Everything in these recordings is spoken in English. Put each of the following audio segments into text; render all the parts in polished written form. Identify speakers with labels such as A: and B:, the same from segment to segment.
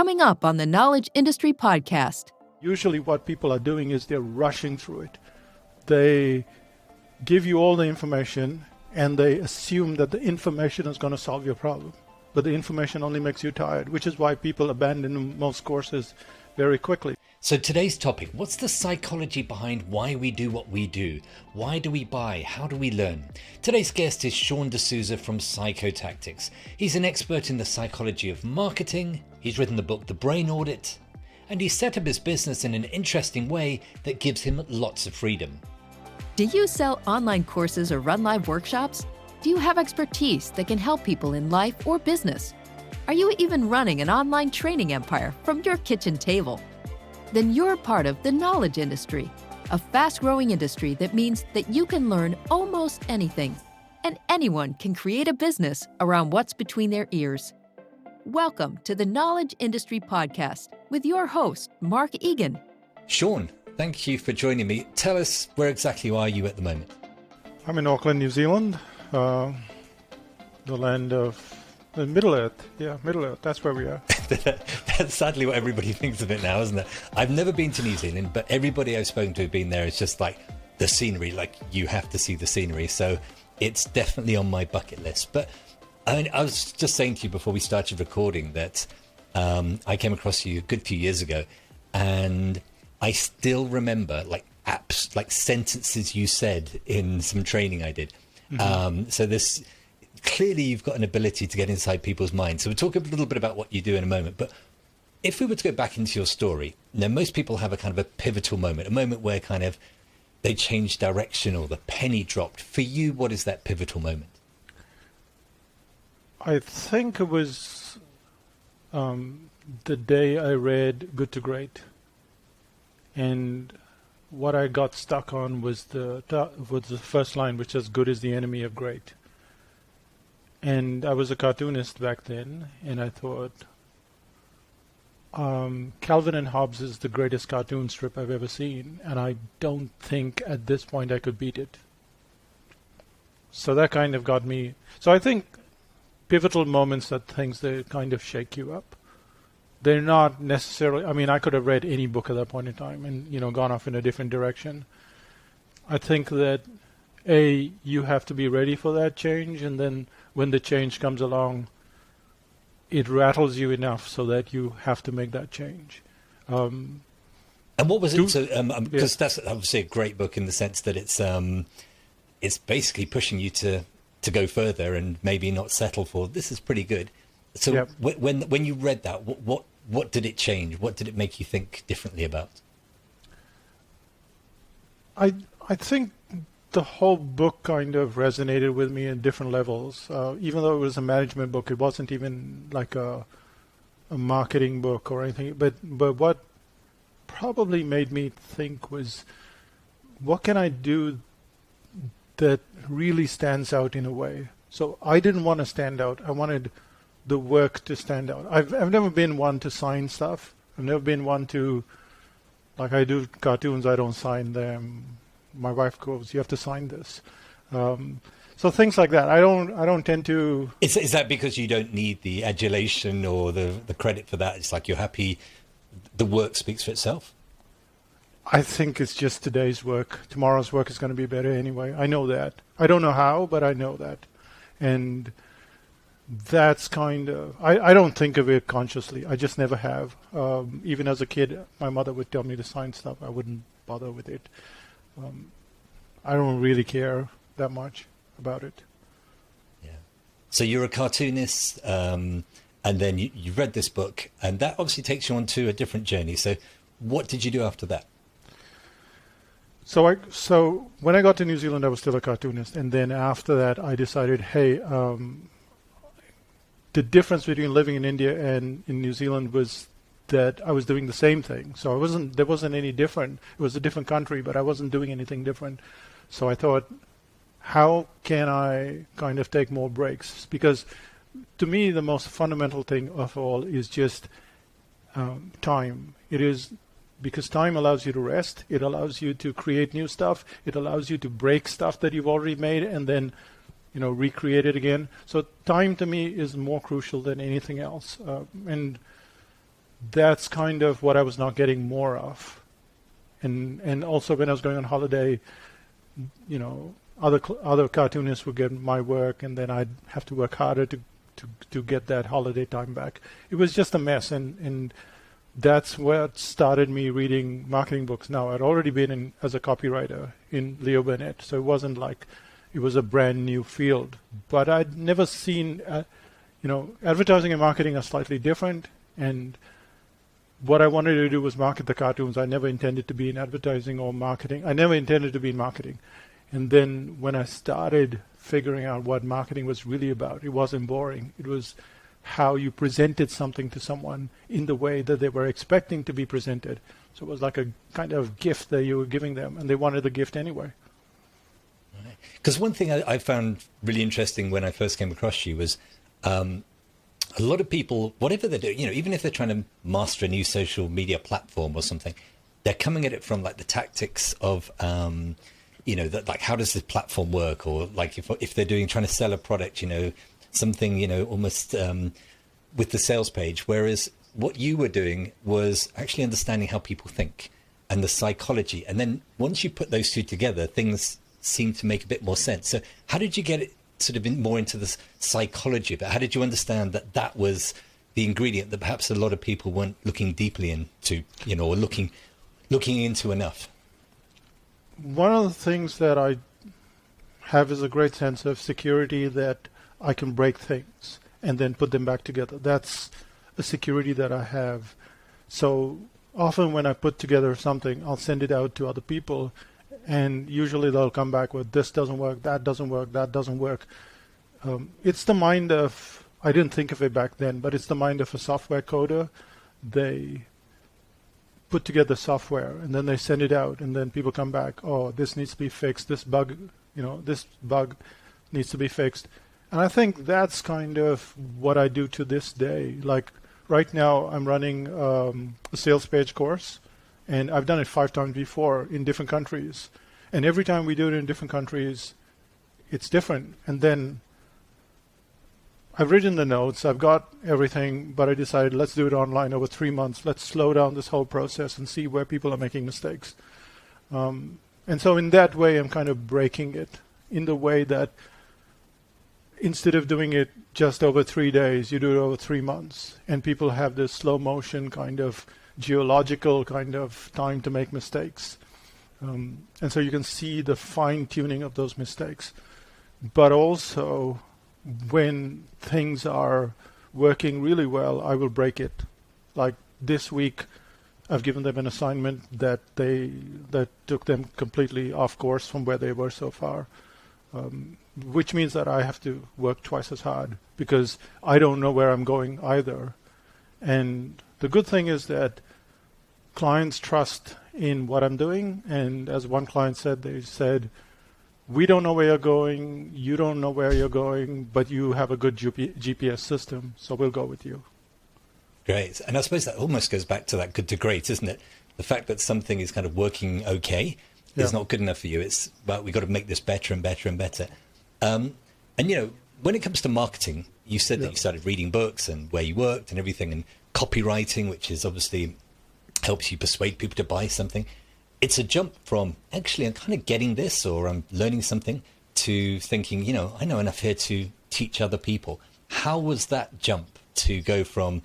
A: coming up on the Knowledge Industry Podcast.
B: Usually what people are doing is they're rushing through it. They give you all the information and they assume that the information is going to solve your problem. But the information only makes you tired, which is why people abandon most courses very quickly.
C: So today's topic, what's the psychology behind why we do what we do? Why do we buy? How do we learn? Today's guest is Sean D'Souza from Psychotactics. He's an expert in the psychology of marketing. He's written the book, The Brain Audit, and he set up his business in an interesting way that gives him lots of freedom.
A: Do you sell online courses or run live workshops? Do you have expertise that can help people in life or business? Are you even running an online training empire from your kitchen table? Then you're part of the knowledge industry, a fast-growing industry that means that you can learn almost anything, and anyone can create a business around what's between their ears. Welcome to the Knowledge Industry Podcast with your host, Mark Egan.
C: Sean, thank you for joining me. Tell us, where exactly are you at the moment?
B: I'm in Auckland, New Zealand, the land of the Middle Earth. Yeah, Middle Earth, that's where we are.
C: That's sadly what everybody thinks of it now, isn't it? I've never been to New Zealand, but everybody I've spoken to who've been there is just like the scenery, like you have to see the scenery. So it's definitely on my bucket list. But I was just saying to you before we started recording that I came across you a good few years ago, and I still remember like apps, like sentences you said in some training I did. So this... Clearly, you've got an ability to get inside people's minds. So we'll talk a little bit about what you do in a moment. But if we were to go back into your story, now most people have a kind of a pivotal moment, a moment where kind of they change direction or the penny dropped. For you, what is that pivotal moment?
B: I think it was the day I read Good to Great. And what I got stuck on was the first line, which says, "Good is the enemy of great." And I was a cartoonist back then, and I thought, Calvin and Hobbes is the greatest cartoon strip I've ever seen, and I don't think at this point I could beat it. So that kind of got me. So I think pivotal moments are things that kind of shake you up. They're not necessarily, I mean, I could have read any book at that point in time and, gone off in a different direction. I think that, you have to be ready for that change, and then when the change comes along, it rattles you enough so that you have to make that change.
C: And what was it? So, because that's obviously a great book in the sense that it's basically pushing you to go further and maybe not settle for this is pretty good. So when you read that, what did it change? What did it make you think differently about?
B: I think the whole book kind of resonated with me in different levels. Even though it was a management book, it wasn't even like a marketing book or anything. But what probably made me think was, what can I do that really stands out in a way? So I didn't want to stand out. I wanted the work to stand out. I've never been one to sign stuff. I've never been one to, like I do cartoons, I don't sign them. My wife goes, "You have to sign this." So things like that. I don't tend to.
C: Is that because you don't need the adulation or the credit for that? It's like you're happy. The work speaks for itself.
B: I think it's just today's work. Tomorrow's work is going to be better anyway. I know that. I don't know how, but I know that, and that's kind of. I don't think of it consciously. I just never have. Even as a kid, my mother would tell me to sign stuff. I wouldn't bother with it. I don't really care that much about it.
C: Yeah. So you're a cartoonist, and then you read this book, and that obviously takes you on to a different journey. So what did you do after that?
B: So when I got to New Zealand, I was still a cartoonist, and then after that, I decided, hey, the difference between living in India and in New Zealand was that I was doing the same thing. So there wasn't any different. It was a different country, but I wasn't doing anything different. So I thought, how can I kind of take more breaks? Because to me, the most fundamental thing of all is just time. It is because time allows you to rest. It allows you to create new stuff. It allows you to break stuff that you've already made and then recreate it again. So time to me is more crucial than anything else. And that's kind of what I was not getting more of. And also when I was going on holiday, other cartoonists would get my work, and then I'd have to work harder to get that holiday time back. It was just a mess, and that's what started me reading marketing books. Now, I'd already been as a copywriter in Leo Burnett, so it wasn't like it was a brand new field. But I'd never seen, advertising and marketing are slightly different, and what I wanted to do was market the cartoons. I never intended to be in advertising or marketing. I never intended to be in marketing. And then when I started figuring out what marketing was really about, it wasn't boring. It was how you presented something to someone in the way that they were expecting to be presented. So it was like a kind of gift that you were giving them, and they wanted the gift anyway.
C: Because one thing I found really interesting when I first came across you was a lot of people, whatever they're doing, even if they're trying to master a new social media platform or something, they're coming at it from like the tactics of, that like, how does this platform work? Or like if they're trying to sell a product, something, almost with the sales page. Whereas what you were doing was actually understanding how people think and the psychology. And then once you put those two together, things seem to make a bit more sense. So how did you get it sort of more into the psychology of it? How did you understand that that was the ingredient that perhaps a lot of people weren't looking deeply into, or looking into enough?
B: One of the things that I have is a great sense of security that I can break things and then put them back together. That's a security that I have. So often when I put together something, I'll send it out to other people, and usually they'll come back with, this doesn't work, that doesn't work, that doesn't work. It's the mind of, I didn't think of it back then, but it's the mind of a software coder. They put together software and then they send it out, and then people come back, oh, this needs to be fixed, this bug needs to be fixed. And I think that's kind of what I do to this day. Like right now I'm running a sales page course, and I've done it 5 times before in different countries. And every time we do it in different countries, it's different. And then I've written the notes, I've got everything, but I decided let's do it online over 3 months. Let's slow down this whole process and see where people are making mistakes. And so in that way, I'm kind of breaking it in the way that instead of doing it just over 3 days, you do it over 3 months. And people have this slow motion kind of geological kind of time to make mistakes. And so you can see the fine tuning of those mistakes. But also when things are working really well, I will break it. Like this week, I've given them an assignment that took them completely off course from where they were so far, which means that I have to work twice as hard because I don't know where I'm going either. And the good thing is that clients trust in what I'm doing. And as one client said, they said, we don't know where you're going, you don't know where you're going, but you have a good GPS system, so we'll go with you.
C: Great. And I suppose that almost goes back to that good to great, isn't it? The fact that something is kind of working okay is not good enough for you. It's, well, we've got to make this better and better and better. And, when it comes to marketing, you said that you started reading books and where you worked and everything, and copywriting, which is obviously helps you persuade people to buy something. It's a jump from actually I'm kind of getting this or I'm learning something to thinking, I know enough here to teach other people. How was that jump to go from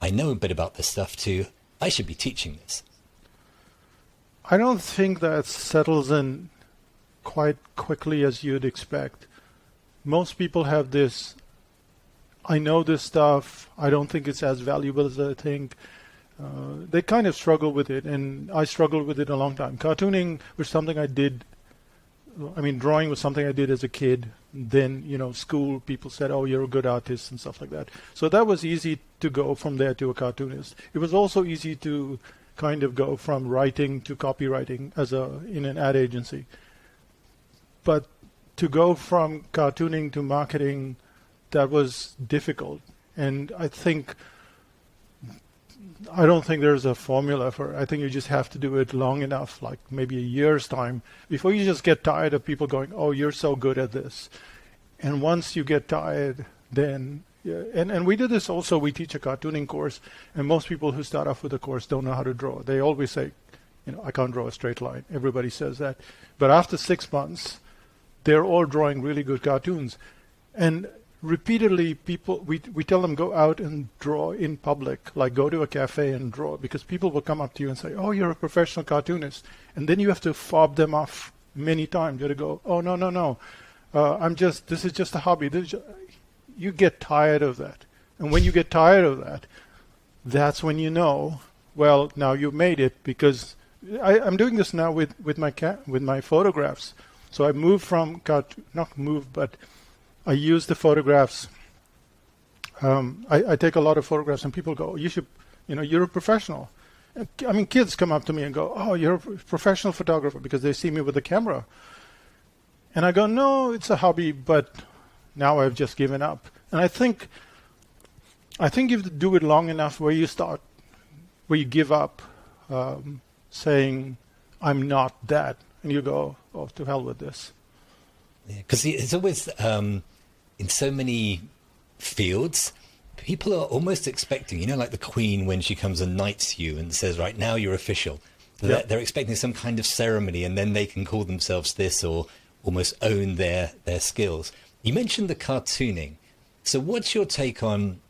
C: I know a bit about this stuff to I should be teaching this?
B: I don't think that settles in quite quickly as you'd expect. Most people have this, I know this stuff, I don't think it's as valuable as I think. They kind of struggle with it, and I struggled with it a long time. Cartooning was something I did, drawing was something I did as a kid. Then, school, people said, oh, you're a good artist and stuff like that. So that was easy to go from there to a cartoonist. It was also easy to kind of go from writing to copywriting in an ad agency. But to go from cartooning to marketing, that was difficult. And I don't think there's a formula for it. I think you just have to do it long enough, like maybe a year's time, before you just get tired of people going, oh, you're so good at this. And once you get tired, then Yeah, and we do this also. We teach a cartooning course, and most people who start off with the course don't know how to draw. They always say, I can't draw a straight line. Everybody says that. But after 6 months, they're all drawing really good cartoons. And repeatedly, we tell them go out and draw in public, like go to a cafe and draw, because people will come up to you and say, oh, you're a professional cartoonist. And then you have to fob them off many times. You have to go, oh, no. This is just a hobby. You get tired of that. And when you get tired of that, that's when you know, well, now you've made it, because I'm doing this now with my photographs. So I moved from but I use the photographs. I take a lot of photographs, and people go, you should, you're a professional. I mean, kids come up to me and go, oh, you're a professional photographer, because they see me with a camera. And I go, no, it's a hobby, but now I've just given up. And I think you have to do it long enough where you give up saying, I'm not that. And you go, oh, to hell with this.
C: Yeah, because it's always, in so many fields, people are almost expecting, like the Queen when she comes and knights you and says, right, now you're official.
B: Yep.
C: They're expecting some kind of ceremony, and then they can call themselves this or almost own their skills. You mentioned the cartooning. So what's your take on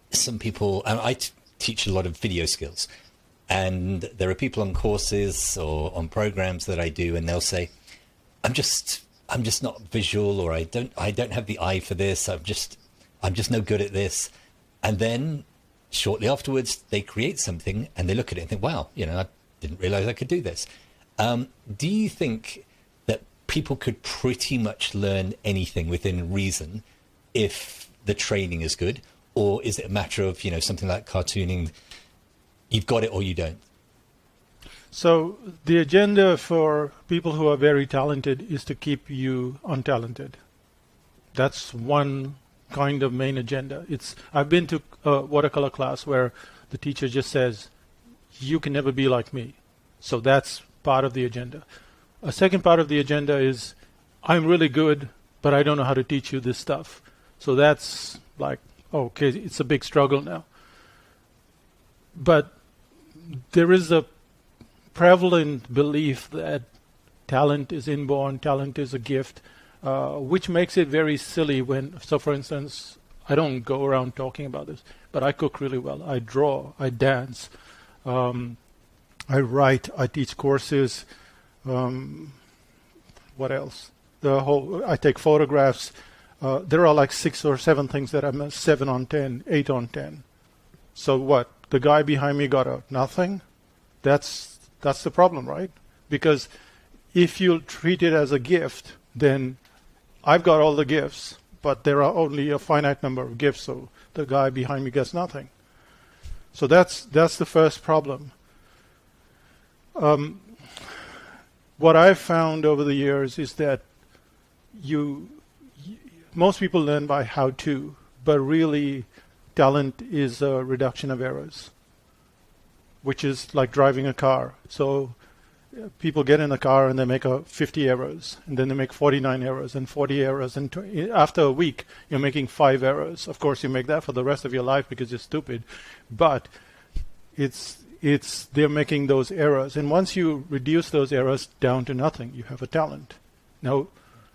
C: some people? I teach a lot of video skills, and there are people on courses or on programs that I do, and they'll say, I'm just not visual, or I don't have the eye for this. I'm just no good at this. And then shortly afterwards, they create something and they look at it and think, wow, I didn't realize I could do this. Do you think that people could pretty much learn anything within reason if the training is good? Or is it a matter of, something like cartooning, you've got it or you don't?
B: So the agenda for people who are very talented is to keep you untalented. That's one kind of main agenda. I've been to a watercolor class where the teacher just says, you can never be like me. So that's part of the agenda. A second part of the agenda is, I'm really good, but I don't know how to teach you this stuff. So that's like, okay, it's a big struggle now. But there is a prevalent belief that talent is inborn, talent is a gift, which makes it very silly so for instance, I don't go around talking about this, but I cook really well. I draw, I dance, I write, I teach courses. What else? I take photographs. There are like 6 or 7 things that I'm a 7 on 10, 8 on 10. So what? The guy behind me got a nothing? That's the problem, right? Because if you treat it as a gift, then I've got all the gifts, but there are only a finite number of gifts, so the guy behind me gets nothing. So that's the first problem. What I've found over the years is that most people learn by how to, but really talent is a reduction of errors, which is like driving a car. So people get in a car and they make 50 errors, and then they make 49 errors and 40 errors, and after a week you're making 5 errors. Of course, you make that for the rest of your life because you're stupid, but they're making those errors, and once you reduce those errors down to nothing, you have a talent. Now,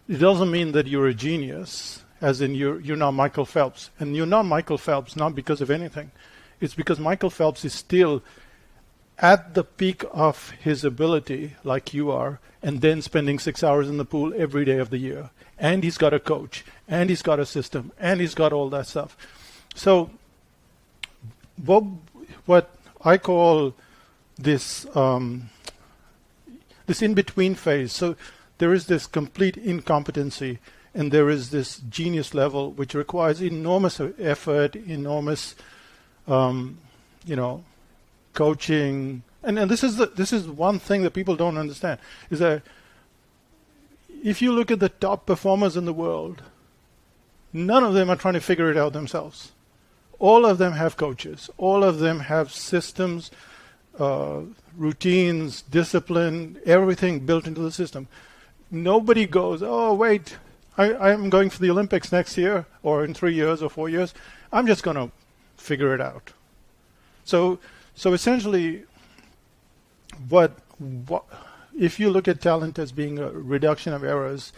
B: it doesn't mean that you're a genius, as in you're not Michael Phelps, and you're not Michael Phelps not because of anything. It's because Michael Phelps is still at the peak of his ability, like you are, and then spending 6 hours in the pool every day of the year. And he's got a coach, and he's got a system, and he's got all that stuff. So what I call this in-between phase. So there is this complete incompetency, and there is this genius level, which requires enormous effort, enormous, coaching. And this is one thing that people don't understand, is that if you look at the top performers in the world, none of them are trying to figure it out themselves. All of them have coaches. All of them have systems, routines, discipline, everything built into the system. Nobody goes, oh, wait, I'm going for the Olympics next year or in 3 years or 4 years. I'm just going to figure it out. So essentially, what if you look at talent as being a reduction of errors,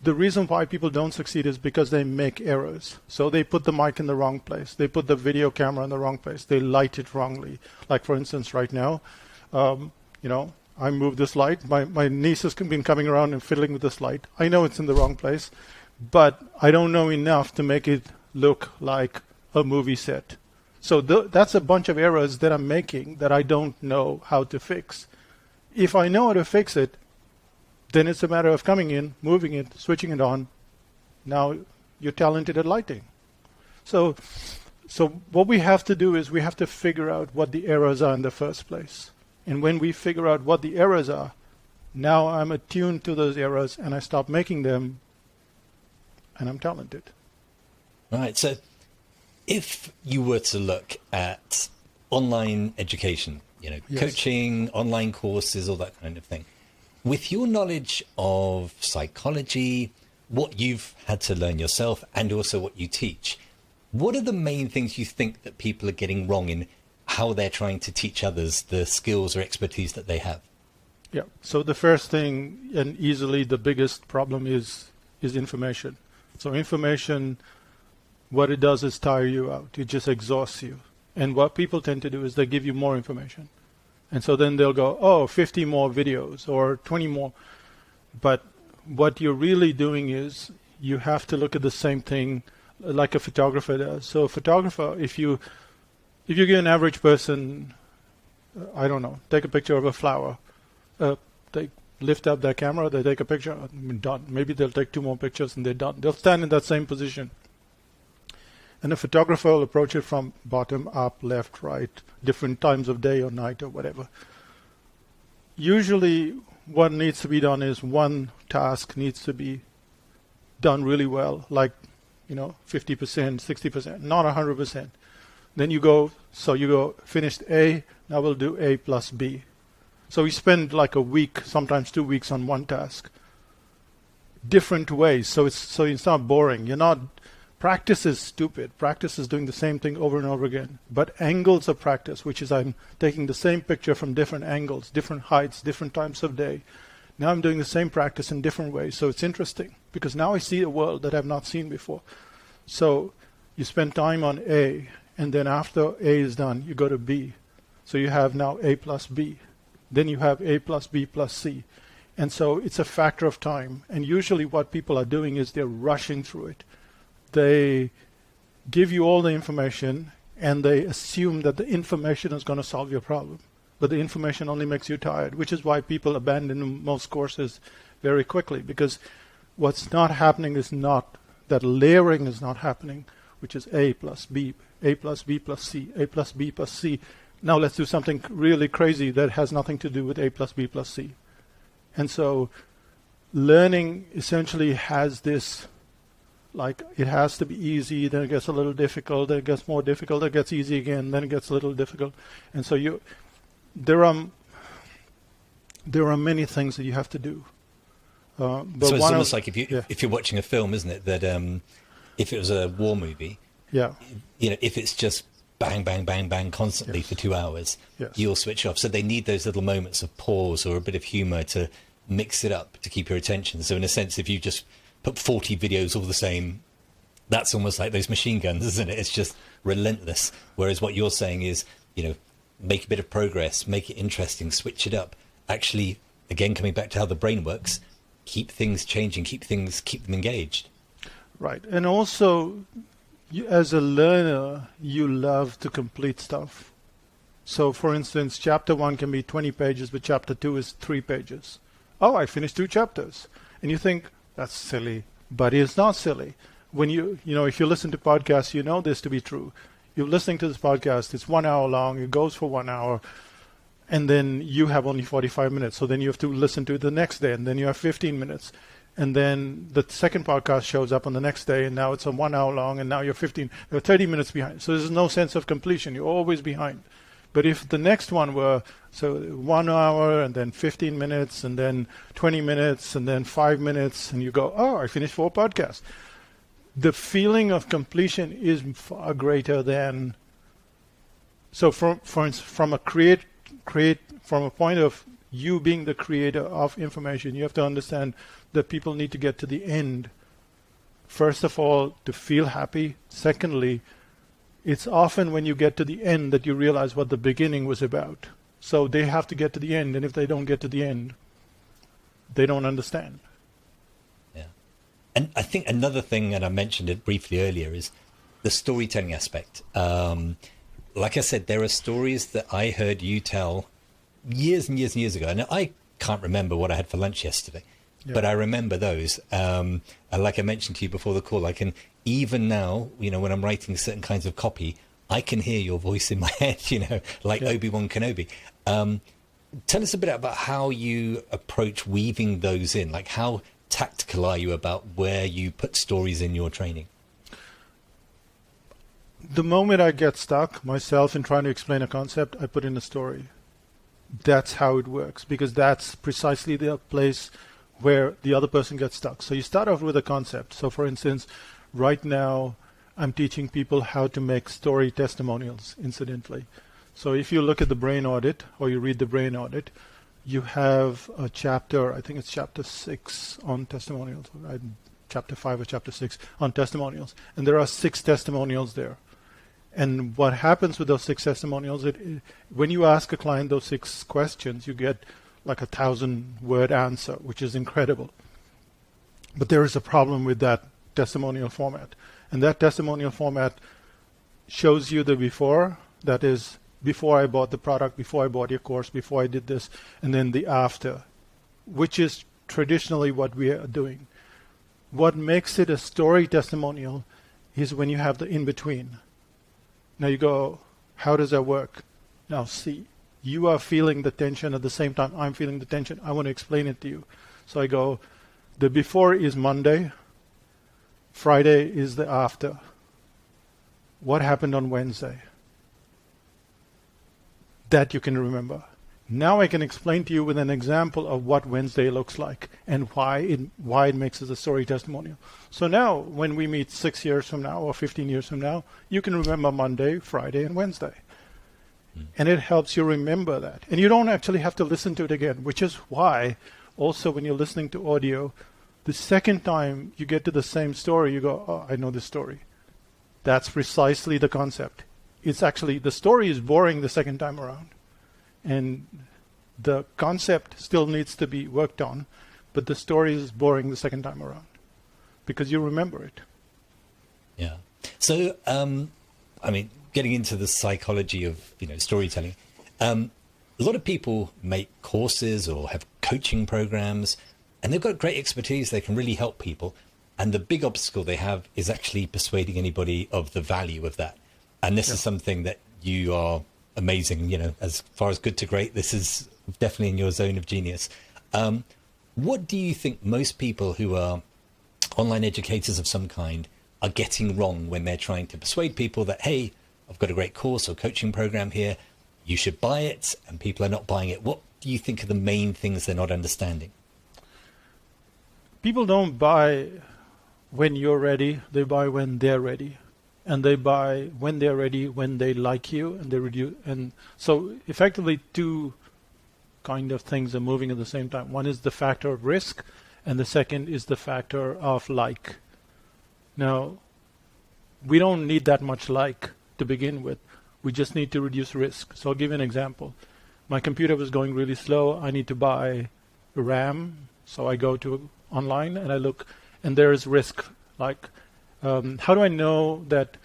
B: the reason why people don't succeed is because they make errors. So they put the mic in the wrong place. They put the video camera in the wrong place. They light it wrongly. Like, for instance, right now, I moved this light. My niece has been coming around and fiddling with this light. I know it's in the wrong place, but I don't know enough to make it look like a movie set. So that's a bunch of errors that I'm making that I don't know how to fix. If I know how to fix it, then it's a matter of coming in, moving it, switching it on. Now you're talented at lighting. So what we have to do is we have to figure out what the errors are in the first place. And when we figure out what the errors are, now I'm attuned to those errors and I stop making them, and I'm talented.
C: Right. So if you were to look at online education, yes, coaching, online courses, all that kind of thing, with your knowledge of psychology, what you've had to learn yourself, and also what you teach, what are the main things you think that people are getting wrong in how they're trying to teach others the skills or expertise that they have?
B: Yeah. So the first thing, and easily the biggest problem, is information. So information, what it does is tire you out. It just exhausts you. And what people tend to do is they give you more information. And so then they'll go, 50 more videos or 20 more. But what you're really doing is you have to look at the same thing like a photographer does. So a photographer, if you give an average person, I don't know, take a picture of a flower, they lift up their camera, they take a picture, done. Maybe they'll take 2 more pictures and they're done. They'll stand in that same position. And a photographer will approach it from bottom, up, left, right, different times of day or night or whatever. Usually what needs to be done is one task needs to be done really well, like 50%, 60%, not 100%. Then you go finished A, now we'll do A plus B. So we spend like a week, sometimes 2 weeks on one task. Different ways, so it's not boring. Practice is stupid. Practice is doing the same thing over and over again. But angles of practice, which is I'm taking the same picture from different angles, different heights, different times of day. Now I'm doing the same practice in different ways. So it's interesting because now I see a world that I've not seen before. So you spend time on A, and then after A is done, you go to B. So you have now A plus B. Then you have A plus B plus C. And so it's a factor of time. And usually what people are doing is they're rushing through it. They give you all the information and they assume that the information is going to solve your problem. But the information only makes you tired, which is why people abandon most courses very quickly, because what's not happening is not that layering is not happening, which is A plus B plus C, A plus B plus C. Now let's do something really crazy that has nothing to do with A plus B plus C. And so learning essentially has this, like, it has to be easy, then it gets a little difficult, then it gets more difficult, then it gets easy again, then it gets a little difficult. And so there are many things that you have to do. But
C: so it's almost like if you're watching a film, isn't it, that if it was a war movie, if it's just bang, bang, bang, bang constantly for 2 hours, you'll switch off. So they need those little moments of pause or a bit of humor to mix it up to keep your attention. So in a sense, if you just put 40 videos all the same, that's almost like those machine guns, isn't it? It's just relentless. Whereas what you're saying is, make a bit of progress, make it interesting, switch it up. Actually, again, coming back to how the brain works, keep things changing, keep them engaged.
B: Right. And also, as a learner, you love to complete stuff. So, for instance, chapter 1 can be 20 pages, but chapter 2 is 3 pages. Oh, I finished 2 chapters. And you think, that's silly. But it's not silly. When if you listen to podcasts, you know this to be true. You're listening to this podcast, it's 1 hour long, it goes for 1 hour, and then you have only 45 minutes. So then you have to listen to it the next day, and then you have 15 minutes. And then the second podcast shows up on the next day, and now it's a 1 hour long, and now you're 30 minutes behind. So there's no sense of completion. You're always behind But if the next one were, so 1 hour and then 15 minutes and then 20 minutes and then 5 minutes, and you go, oh, I finished 4 podcasts. The feeling of completion is far greater than, so from a from a point of you being the creator of information, you have to understand that people need to get to the end. First of all, to feel happy. Secondly, it's often when you get to the end that you realize what the beginning was about. So they have to get to the end, and if they don't get to the end, they don't understand.
C: Yeah. And I think another thing, and I mentioned it briefly earlier, is the storytelling aspect. Like I said, there are stories that I heard you tell years and years and years ago. And I can't remember what I had for lunch yesterday, but I remember those. And like I mentioned to you before the call, I can, even now, when I'm writing certain kinds of copy, I can hear your voice in my head, like Obi-Wan Kenobi. Tell us a bit about how you approach weaving those in. Like, how tactical are you about where you put stories in your training?
B: The moment I get stuck myself in trying to explain a concept, I put in a story. That's how it works, because that's precisely the place where the other person gets stuck. So you start off with a concept. So for instance, right now I'm teaching people how to make story testimonials, incidentally. So if you look at the Brain Audit, or you read the Brain Audit, you have a chapter, I think it's chapter 6 on testimonials, chapter 5 or chapter 6 on testimonials. And there are 6 testimonials there. And what happens with those 6 testimonials, when you ask a client those 6 questions, you get like 1,000-word answer, which is incredible. But there is a problem with that testimonial format. And that testimonial format shows you the before, that is, before I bought the product, before I bought your course, before I did this, and then the after, which is traditionally what we are doing. What makes it a story testimonial is when you have the in-between. Now you go, how does that work? Now see, you are feeling the tension at the same time I'm feeling the tension. I want to explain it to you. So I go, the before is Monday, Friday is the after. What happened on Wednesday? That you can remember. Now I can explain to you with an example of what Wednesday looks like and why it makes it a story testimonial. So now when we meet 6 years from now or 15 years from now, you can remember Monday, Friday, and Wednesday. And it helps you remember that. And you don't actually have to listen to it again, which is why also when you're listening to audio, the second time you get to the same story, you go, oh, I know this story. That's precisely the concept. It's actually, the story is boring the second time around. And the concept still needs to be worked on, but the story is boring the second time around because you remember it.
C: Yeah. So, getting into the psychology of storytelling, a lot of people make courses or have coaching programs, and they've got great expertise. They can really help people, and the big obstacle they have is actually persuading anybody of the value of that. And this is something that you are amazing, as far as good to great, this is definitely in your zone of genius. What do you think most people who are online educators of some kind are getting wrong when they're trying to persuade people that, hey, I've got a great course or coaching program here, you should buy it, and people are not buying it? What do you think are the main things they're not understanding?
B: People don't buy when you're ready, they buy when they're ready. And they buy when they're ready, when they like you, and they reduce. And so effectively 2 kind of things are moving at the same time. One is the factor of risk, and the second is the factor of like. Now, we don't need that much like to begin with. We just need to reduce risk. So I'll give you an example. My computer was going really slow. I need to buy RAM. So I go to online and I look, and there is risk. Like, how do I know that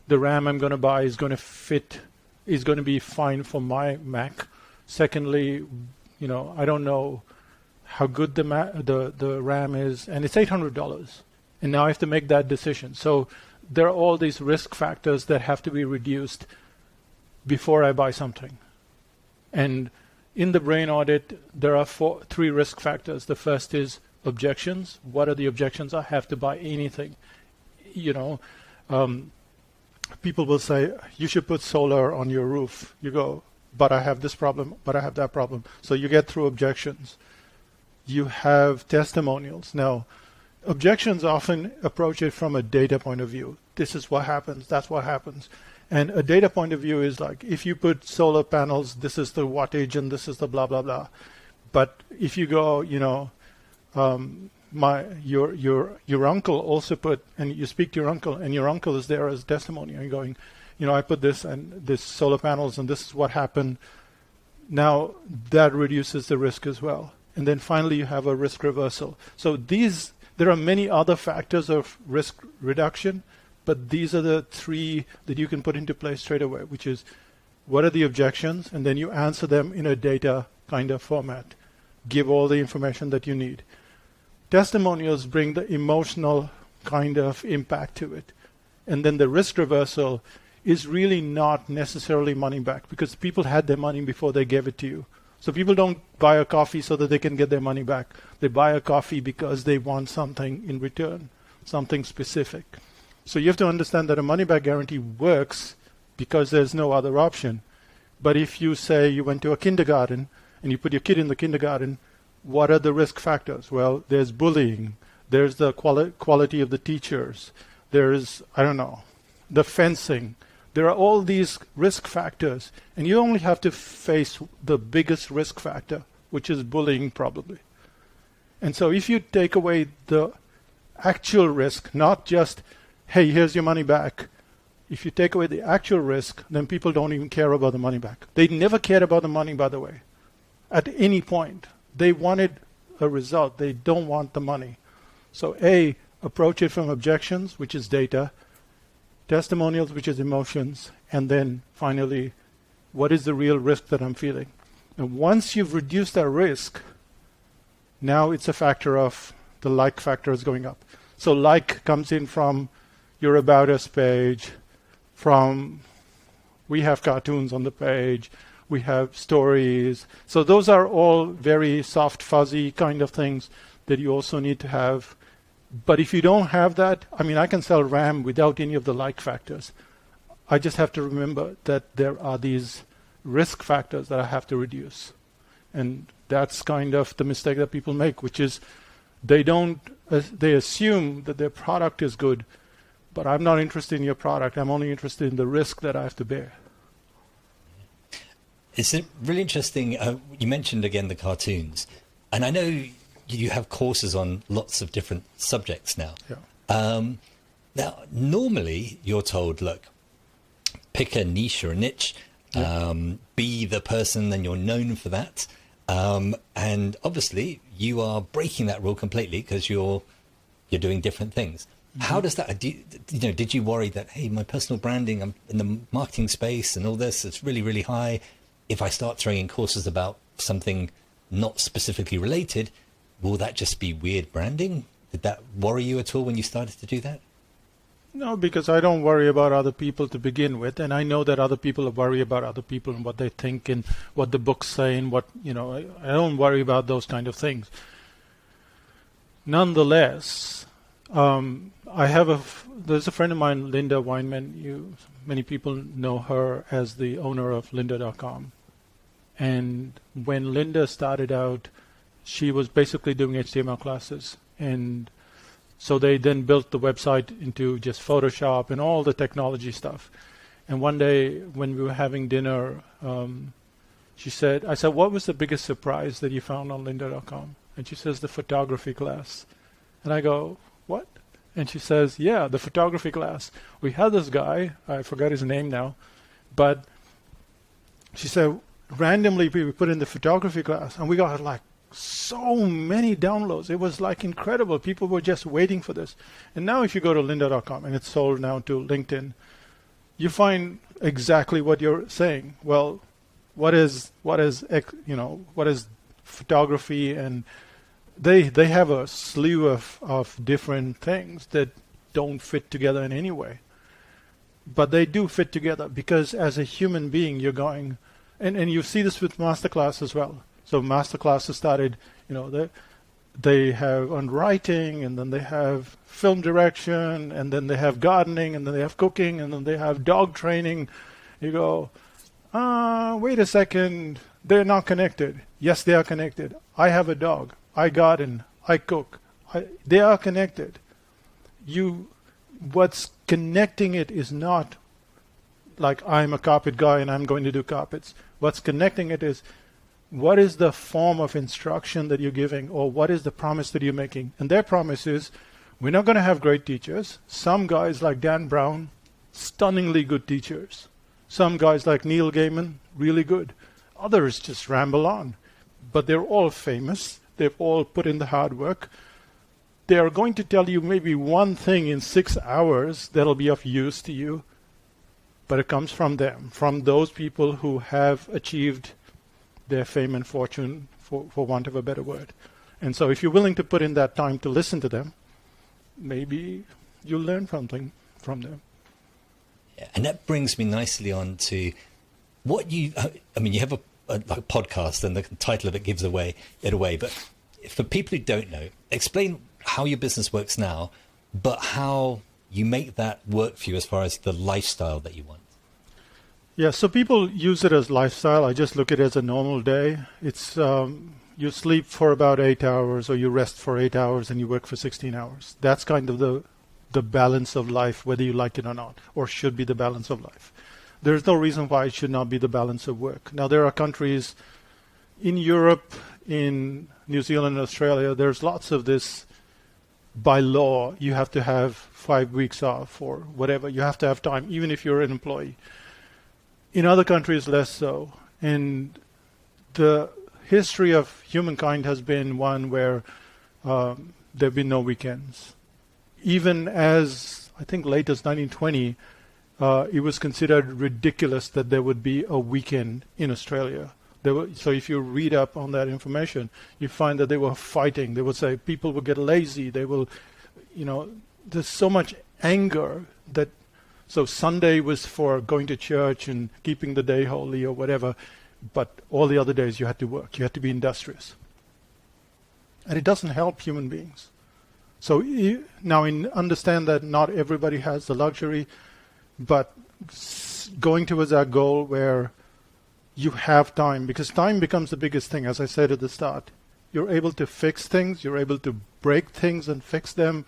B: the RAM I'm going to buy is going to fit, is going to be fine for my Mac? Secondly, I don't know how good the RAM is, and it's $800. And now I have to make that decision. So there are all these risk factors that have to be reduced before I buy something. And in the Brain Audit, there are 3 risk factors. The first is objections. What are the objections? I have to buy anything. People will say, you should put solar on your roof. You go, but I have this problem, but I have that problem. So you get through objections. You have testimonials. Now, objections often approach it from a data point of view. This is what happens, that's what happens. And a data point of view is like, if you put solar panels, this is the wattage and this is the blah, blah, blah. But if you go, your uncle also put, and you speak to your uncle, and your uncle is there as testimony, and you're going, I put this and this solar panels, and this is what happened. Now that reduces the risk as well. And then finally you have a risk reversal. So there are many other factors of risk reduction, but these are the three that you can put into place straight away, which is, what are the objections? And then you answer them in a data kind of format. Give all the information that you need. Testimonials bring the emotional kind of impact to it. And then the risk reversal is really not necessarily money back, because people had their money before they gave it to you. So people don't buy a coffee so that they can get their money back. They buy a coffee because they want something in return, something specific. So you have to understand that a money back guarantee works because there's no other option. But if you say you went to a kindergarten and you put your kid in the kindergarten, what are the risk factors? Well, there's bullying. There's the quality of the teachers. There's, the fencing. There are all these risk factors, and you only have to face the biggest risk factor, which is bullying probably. And so if you take away the actual risk, not just, hey, here's your money back. If you take away the actual risk, then people don't even care about the money back. They never cared about the money, by the way, at any point. They wanted a result. They don't want the money. So approach it from objections, which is data, testimonials, which is emotions, and then finally, what is the real risk that I'm feeling? And once you've reduced that risk, now it's a factor of the like factor is going up. So like comes in from your About Us page, from we have cartoons on the page, we have stories. So those are all very soft, fuzzy kind of things that you also need to have. But if you don't have that, I can sell RAM without any of the like factors. I just have to remember that there are these risk factors that I have to reduce. And that's kind of the mistake that people make, which is they assume that their product is good, but I'm not interested in your product. I'm only interested in the risk that I have to bear.
C: It's really interesting. You mentioned again the cartoons, and I know you have courses on lots of different subjects now.
B: Yeah.
C: Now, normally you're told, look, pick a niche or a niche, be the person, and you're known for that. And obviously you are breaking that rule completely because you're doing different things. Mm-hmm. How does that, did you worry that, hey, my personal branding, I'm in the marketing space and all this, it's really, really high. If I start throwing in courses about something not specifically related, will that just be weird branding? Did that worry you at all when you started to do that?
B: No, because I don't worry about other people to begin with, and I know that other people worry about other people and what they think and what the books say and what, I don't worry about those kind of things. Nonetheless, there's a friend of mine, Linda Weinman. Many people know her as the owner of lynda.com. And when Linda started out, she was basically doing HTML classes. And so they then built the website into just Photoshop and all the technology stuff. And one day when we were having dinner, I said, what was the biggest surprise that you found on lynda.com? And she says, the photography class. And I go, what? And she says, yeah, the photography class. We had this guy, I forgot his name now, but she said, randomly we put in the photography class and we got like so many downloads. It was like incredible. People were just waiting for this. And now if you go to lynda.com, and it's sold now to LinkedIn, you find exactly what you're saying. Well, what is photography? And they have a slew of different things that don't fit together in any way. But they do fit together because as a human being, you're going, and you see this with masterclass as well. So masterclasses started, they have on writing, and then they have film direction, and then they have gardening, and then they have cooking, and then they have dog training. You go, Wait a second, they're not connected. Yes, they are connected. I have a dog. I garden. I cook. They are connected. What's connecting it is not like I'm a carpet guy and I'm going to do carpets. What's connecting it is what is the form of instruction that you're giving, or what is the promise that you're making? And their promise is, we're not going to have great teachers. Some guys like Dan Brown, stunningly good teachers. Some guys like Neil Gaiman, really good. Others just ramble on. But they're all famous. They've all put in the hard work. They are going to tell you maybe one thing in 6 hours that'll be of use to you. But it comes from them, from those people who have achieved their fame and fortune, for want of a better word. And so if you're willing to put in that time to listen to them, maybe you'll learn something from them.
C: Yeah, and that brings me nicely on to what you have a podcast, and the title of it gives it away. But for people who don't know, explain how your business works now, but how you make that work for you as far as the lifestyle that you want.
B: Yeah, so people use it as lifestyle. I just look at it as a normal day. It's you sleep for about 8 hours, or you rest for 8 hours, and you work for 16 hours. That's kind of the balance of life, whether you like it or not, or should be the balance of life. There's no reason why it should not be the balance of work. Now, there are countries in Europe, in New Zealand, and Australia, there's lots of this. By law, you have to have 5 weeks off or whatever. You have to have time, even if you're an employee. In other countries, less so. And the history of humankind has been one where there have been no weekends. Even as, I think, late as 1920, it was considered ridiculous that there would be a weekend in Australia. So if you read up on that information, you find that they were fighting. They would say people will get lazy. They will, there's so much anger that. So Sunday was for going to church and keeping the day holy or whatever, but all the other days you had to work. You had to be industrious. And it doesn't help human beings. So now understand that not everybody has the luxury, but going towards that goal where you have time, because time becomes the biggest thing, as I said at the start. You're able to fix things, you're able to break things and fix them,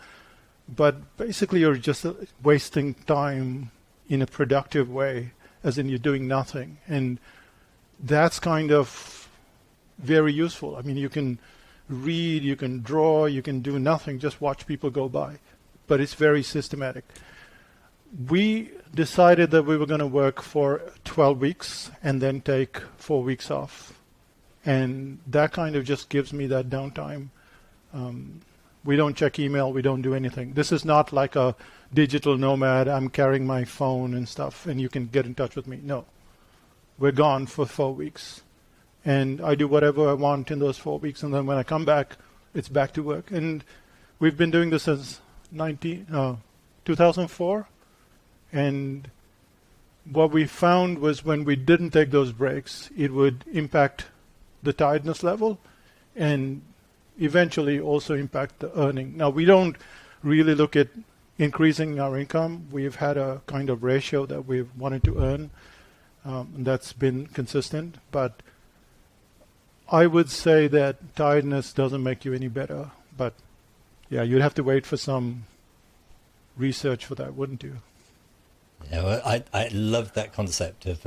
B: but basically you're just wasting time in a productive way, as in you're doing nothing. And that's kind of very useful. I mean, you can read, you can draw, you can do nothing, just watch people go by. But it's very systematic. We decided that we were going to work for 12 weeks and then take 4 weeks off. And that kind of just gives me that downtime. We don't check email. We don't do anything. This is not like a digital nomad. I'm carrying my phone and stuff, and you can get in touch with me. No. We're gone for 4 weeks. And I do whatever I want in those 4 weeks. And then when I come back, it's back to work. And we've been doing this since 2004. And what we found was when we didn't take those breaks, it would impact the tiredness level and eventually also impact the earning. Now, we don't really look at increasing our income. We've had a kind of ratio that we've wanted to earn, and that's been consistent. But I would say that tiredness doesn't make you any better. But yeah, you'd have to wait for some research for that, wouldn't you?
C: Yeah, well, I love that concept of,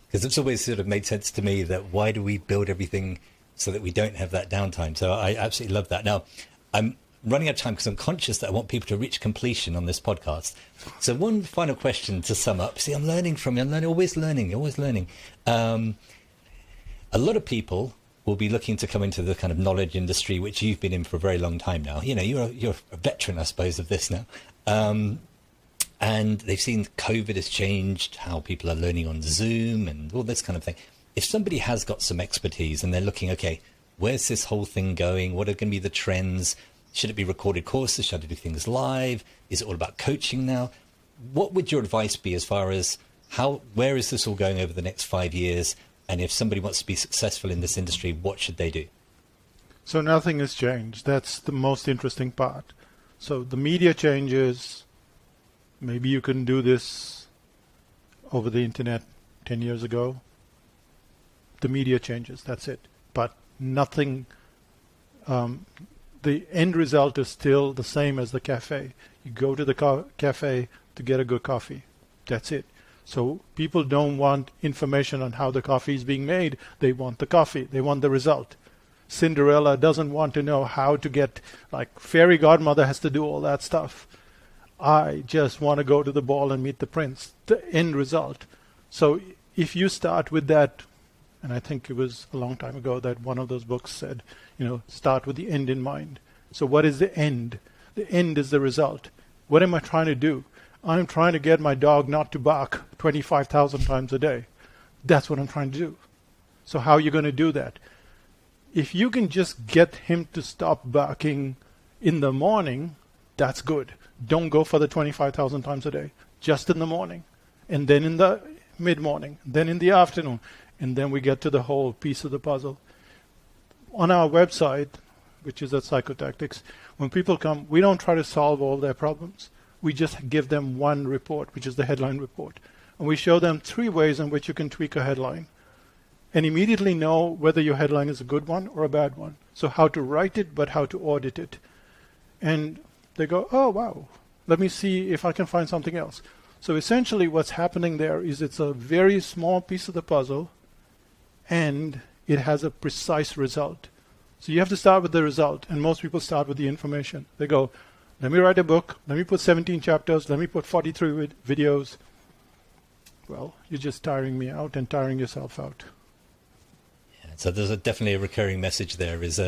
C: because it's always sort of made sense to me that why do we build everything so that we don't have that downtime? So I absolutely love that. Now, I'm running out of time because I'm conscious that I want people to reach completion on this podcast. So one final question to sum up. See, I'm learning from you. Always learning. A lot of people will be looking to come into the kind of knowledge industry, which you've been in for a very long time now. You're a veteran, I suppose, of this now. And they've seen COVID has changed how people are learning on Zoom and all this kind of thing. If somebody has got some expertise and they're looking, okay, where's this whole thing going? What are going to be the trends? Should it be recorded courses? Should I do things live? Is it all about coaching now? What would your advice be as far as where is this all going over the next 5 years? And if somebody wants to be successful in this industry, what should they do?
B: So nothing has changed. That's the most interesting part. So the media changes. Maybe you couldn't do this over the internet 10 years ago. the media changes. That's it. But nothing. The end result is still the same as the cafe. You go to the cafe to get a good coffee. That's it. So people don't want information on how the coffee is being made. They want the coffee. They want the result. Cinderella doesn't want to know how to get, like, fairy godmother has to do all that stuff. I just want to go to the ball and meet the prince. The end result. So if you start with that, and I think it was a long time ago that one of those books said, start with the end in mind. So what is the end? The end is the result. What am I trying to do? I'm trying to get my dog not to bark 25,000 times a day. That's what I'm trying to do. So how are you going to do that? If you can just get him to stop barking in the morning, that's good. Don't go for the 25,000 times a day. Just in the morning. And then in the mid-morning. Then in the afternoon. And then we get to the whole piece of the puzzle. On our website, which is at Psychotactics, when people come, we don't try to solve all their problems. We just give them one report, which is the headline report. And we show them 3 ways in which you can tweak a headline and immediately know whether your headline is a good one or a bad one. So how to write it, but how to audit it. And they go, oh, wow, let me see if I can find something else. So essentially what's happening there is it's a very small piece of the puzzle and it has a precise result. So you have to start with the result, and most people start with the information. They go, let me write a book, let me put 17 chapters, let me put 43 videos. Well, you're just tiring me out and tiring yourself out.
C: Yeah, so there's definitely a recurring message there is,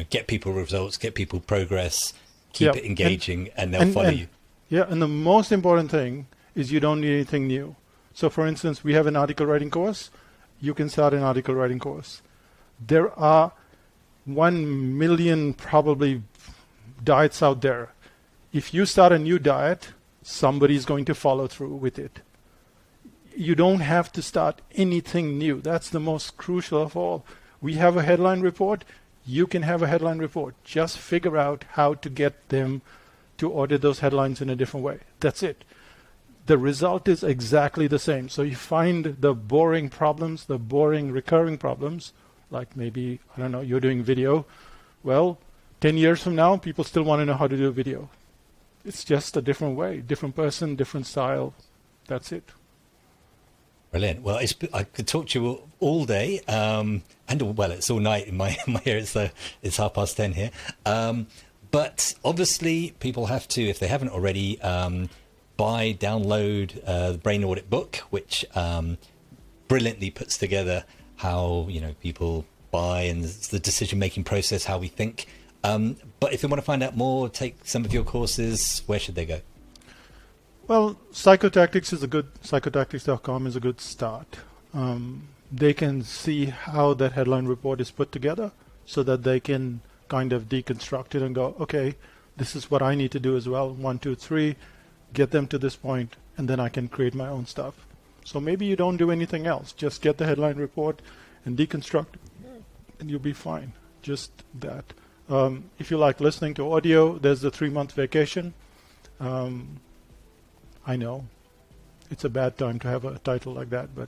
C: get people results, get people progress, keep it engaging, and they'll follow you.
B: Yeah, and the most important thing is you don't need anything new. So for instance, we have an article writing course. You can start an article writing course. There are 1 million probably diets out there. If you start a new diet, somebody's going to follow through with it. You don't have to start anything new. That's the most crucial of all. We have a headline report. You can have a headline report. Just figure out how to get them to audit those headlines in a different way. That's it. The result is exactly the same. So you find the boring problems, the boring recurring problems, like maybe, I don't know, you're doing video. Well, 10 years from now, people still want to know how to do video. It's just a different way, different person, different style. That's it.
C: Brilliant. Well, I could talk to you all day, and well, it's all night in my ear. It's 10:30 here. But obviously, people have to, if they haven't already, download the Brain Audit book, which brilliantly puts together how people buy and the decision-making process, how we think. But if they want to find out more, take some of your courses, where should they go?
B: Well, psychotactics.com is a good start. They can see how that headline report is put together so that they can kind of deconstruct it and go, okay, this is what I need to do as well. 1, 2, 3, get them to this point, and then I can create my own stuff. So maybe you don't do anything else. Just get the headline report and deconstruct it, and you'll be fine. Just that. If you like listening to audio, there's the 3-month vacation. I know it's a bad time to have a title like that, but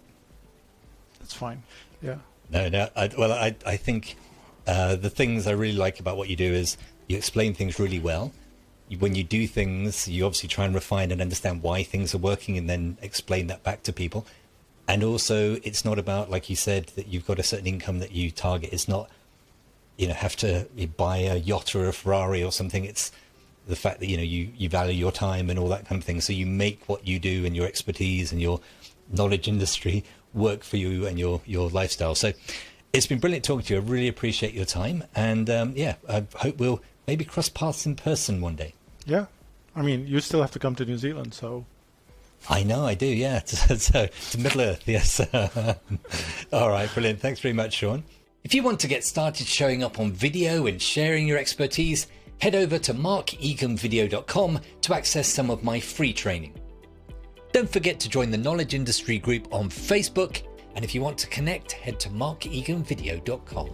B: it's fine. Yeah.
C: No. I think the things I really like about what you do is you explain things really well. When you do things, you obviously try and refine and understand why things are working and then explain that back to people. And also, it's not about, like you said, that you've got a certain income that you target. It's not, have to buy a yacht or a Ferrari or something. It's the fact that, you value your time and all that kind of thing. So you make what you do and your expertise and your knowledge industry work for you and your lifestyle. So it's been brilliant talking to you. I really appreciate your time. And I hope we'll maybe cross paths in person one day.
B: Yeah. I mean, you still have to come to New Zealand, so.
C: I know, I do, yeah. So to Middle Earth, yes. All right, brilliant. Thanks very much, Sean. If you want to get started showing up on video and sharing your expertise, head over to markeganvideo.com to access some of my free training. Don't forget to join the Knowledge Industry group on Facebook. And if you want to connect, head to markeganvideo.com.